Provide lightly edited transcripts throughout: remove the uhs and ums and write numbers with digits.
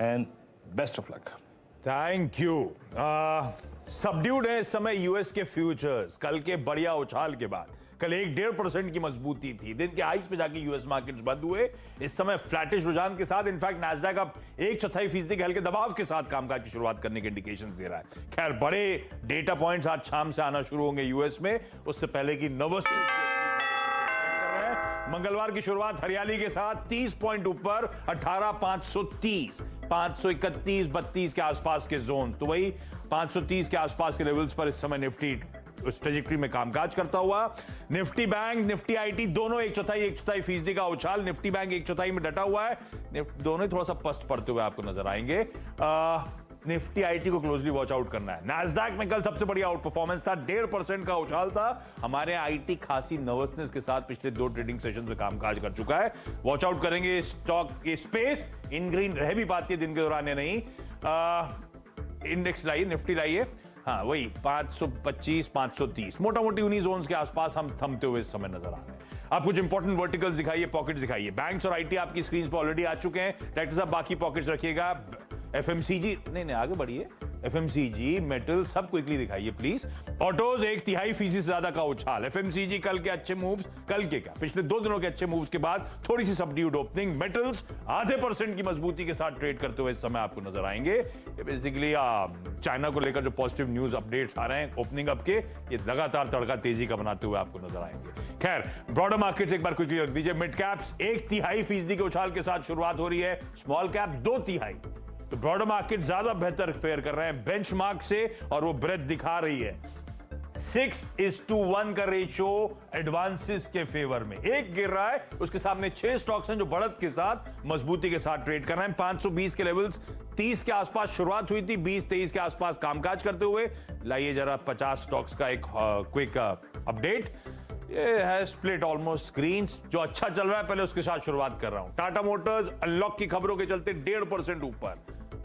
and best of luck. Thank you. Subdued है इस समय यूएस के फ्यूचर्स। कल के बढ़िया उछाल के बाद कल 1.5% की मजबूती थी, दिन के हाइस पे जाके यूएस मार्केट्स बंद हुए। इस समय फ्लैटिश रुझान के साथ इनफैक्ट नैस्डैक अब 1/4% के हल्के दबाव के साथ कामकाज की शुरुआत करने के इंडिकेशंस दे रहा है। खैर, बड़े डेटा पॉइंट्स आज शाम से आना शुरू होंगे यूएस में, उससे पहले की नर्वस मंगलवार की शुरुआत हरियाली के साथ 30 पॉइंट ऊपर 18,530, 531, 32 के आसपास के जोन, तो वही 530 के आसपास के लेवल्स पर इस समय निफ्टी उस ट्रेजेक्टरी में कामकाज करता हुआ। निफ्टी बैंक, निफ्टी आईटी दोनों 1/4% का उछाल। निफ्टी बैंक 1/4 में डटा हुआ है, दोनों थोड़ा सा पस्त पड़ते हुए आपको नजर आएंगे। निफ्टी आईटी को क्लोजली वॉच आउट करना है। नैस्डैक में कल सबसे बढ़िया आउट परफॉर्मेंस था, 1.5% का उछाल था। हमारे आईटी खासी नर्वसनेस के साथ पिछले 2 ट्रेडिंग सेशन में कामकाज कर चुका है। वॉच आउट करेंगे स्टॉक की स्पेस, इन ग्रीन रह भी पाती है दिन के दौरान या नहीं। इंडेक्स लाइए, निफ्टी लाइए, हाँ वही 525, 530, मोटा मोटी उन्हीं जोन्स के आसपास हम थमते हुए इस समय नजर आ रहे हैं। आप कुछ इंपॉर्टेंट वर्टिकल्स दिखाइए, पॉकेट्स दिखाइए। बैंक्स और आईटी आपकी स्क्रीन पर ऑलरेडी आ चुके हैं। डायरेक्टर साहब बाकी पॉकेट्स रखिएगा। एफएमसीजी नहीं आगे बढ़िए, एफएमसीजी, मेटल सब क्विकली दिखाइए प्लीज। ऑटोज 1/3% से ज्यादा का उछाल। एफएमसीजी कल के अच्छे मूव्स, कल के क्या पिछले 2 दिनों के अच्छे मूव्स के बाद थोड़ी सी सबड्यूड ओपनिंग। मेटल्स 0.5% की मजबूती के साथ ट्रेड करते हुए इस समय आपको नजर आएंगे। ये बेसिकली चाइना को लेकर जो पॉजिटिव न्यूज अपडेट्स आ रहे हैं ओपनिंग अप के, ये लगातार तड़का तेजी का बनाते हुए आपको नजर आएंगे। खैर, ब्रॉडर मार्केट्स एक बार क्विकली रख दीजिए। मिड कैप्स 1/3% के उछाल के साथ शुरुआत हो रही है, स्मॉल कैप्स 2/3। तो ब्रॉडर मार्केट ज्यादा बेहतर फेयर कर रहे हैं बेंचमार्क से, और वो ब्रेथ दिखा रही है। 6:1 का रेशियो एडवांसेस के फेवर में। एक गिर रहा है, उसके सामने 6 स्टॉक्स हैं जो बढ़त के साथ मजबूती के साथ ट्रेड कर रहे हैं। 520 के लेवल्स 30 के आसपास शुरुआत हुई थी, 20-23 के आसपास कामकाज करते हुए। लाइए जरा 50 स्टॉक्स का एक क्विक अपडेट। ये है स्प्लिट ऑलमोस्ट स्क्रीन्स, जो अच्छा चल रहा है पहले उसके साथ शुरुआत कर रहा हूं। टाटा मोटर्स अनलॉक की खबरों के चलते 1.5% ऊपर।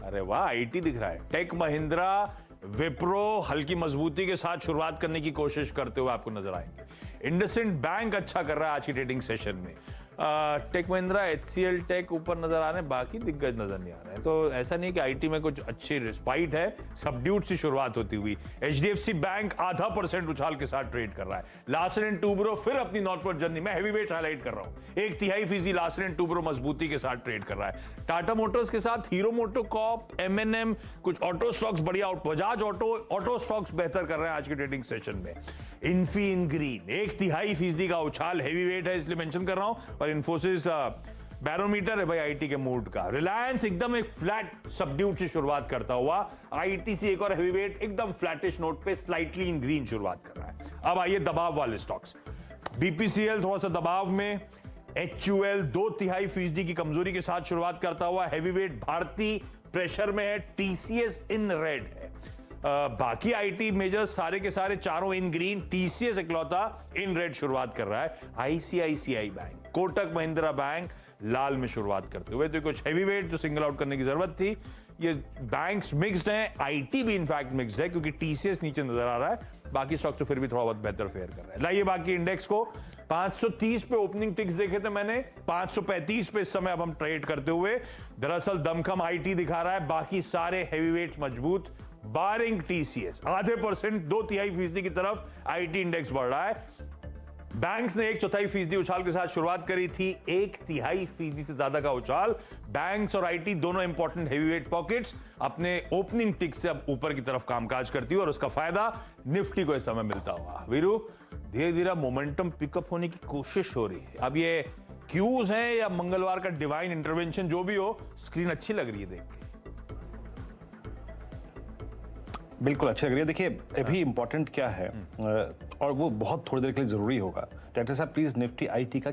अरे वाह, आईटी दिख रहा है। टेक महिंद्रा, विप्रो हल्की मजबूती के साथ शुरुआत करने की कोशिश करते हुए आपको नजर आएंगे। इंडसइंड बैंक अच्छा कर रहा है आज की ट्रेडिंग सेशन में। टेक महिंद्रा, एचसीएल टेक ऊपर नजर आ रहे हैं, बाकी दिग्गज नजर नहीं आ रहे हैं। तो ऐसा नहीं कि आईटी में कुछ अच्छी रिस्पाइट है, सबड्यूड सी शुरुआत होती हुई। एचडीएफसी बैंक 0.5% उछाल के साथ ट्रेड कर रहा है। लार्सन एंड टूब्रो फिर अपनी नॉर्थवर्ड जर्नी में, हैवीवेट हाईलाइट कर रहा हूं, 1/3% लार्सन एंड टूब्रो मजबूती के साथ ट्रेड कर रहा है। टाटा मोटर्स के साथ हीरो मोटोकॉर्प, एमएनएम, कुछ ऑटो स्टॉक्स बढ़िया, बजाज ऑटो स्टॉक्स बेहतर कर रहे हैं आज के ट्रेडिंग सेशन में। इन्फी इन ग्रीन 1/3% का उछाल, हैवीवेट है इसलिए मेंशन कर रहा हूं। और इन्फोसिस बैरोमीटर है भाई आईटी के मूड का। रिलायंस एकदम एक फ्लैट सबड्यूड से शुरुआत करता हुआ। आईटीसी एक और हैवीवेट एकदम फ्लैटिश नोट पे स्लाइटली इन ग्रीन शुरुआत कर रहा है। अब आइए दबाव वाले स्टॉक्स। बीपीसीएल थोड़ा सा दबाव में, एचयूएल 2/3% की कमजोरी के साथ शुरुआत करता हुआ। हैवीवेट भारती प्रेशर में है, टीसीएस इन रेड है। बाकी आईटी मेजर्स सारे के सारे चारों इन ग्रीन, टीसीएस इकलौता इन रेड शुरुआत कर रहा है। ICICI bank, Kotak Mahindra bank लाल में शुरुआत करते हुए। तो कुछ हैवीवेट जो सिंगल आउट करने की जरूरत थी। ये बैंक्स मिक्स्ड हैं, आईटी भी इनफैक्ट मिक्स्ड है क्योंकि टीसीएस नीचे नजर आ रहा है। बाकी स्टॉक्स तो फिर भी थोड़ा बहुत बेहतर फेयर कर रहा है। लाइए बाकी इंडेक्स को। 530 पे ओपनिंग टिक्स देखे थे मैंने, 535 पे इस समय अब हम ट्रेड करते हुए। दरअसल दमखम आईटी दिखा रहा है, बाकी सारे हैवीवेट्स मजबूत बारिंग टीसीएस। 0.5%, 2/3% की तरफ आईटी इंडेक्स बढ़ रहा है। बैंक्स ने 1/4% उछाल के साथ शुरुआत करी थी, 1/3% से ज्यादा का उछाल। बैंक्स और आईटी दोनों इंपॉर्टेंट हैवीवेट पॉकेट्स अपने ओपनिंग टिक से अब ऊपर की तरफ कामकाज करती है, और उसका फायदा निफ्टी को इस समय मिलता हुआ। वीरू, धीरे धीरे मोमेंटम पिकअप होने की कोशिश हो रही है। अब ये क्यूज हैं या मंगलवार का डिवाइन इंटरवेंशन, जो भी हो, स्क्रीन अच्छी लग रही है देख के। बिल्कुल अच्छी लग रही है। देखिए अभी इंपॉर्टेंट क्या है, और वो बहुत थोड़ी देर के लिए जरूरी होगा। डायरेक्टर साहब प्लीज निफ्टी आईटी का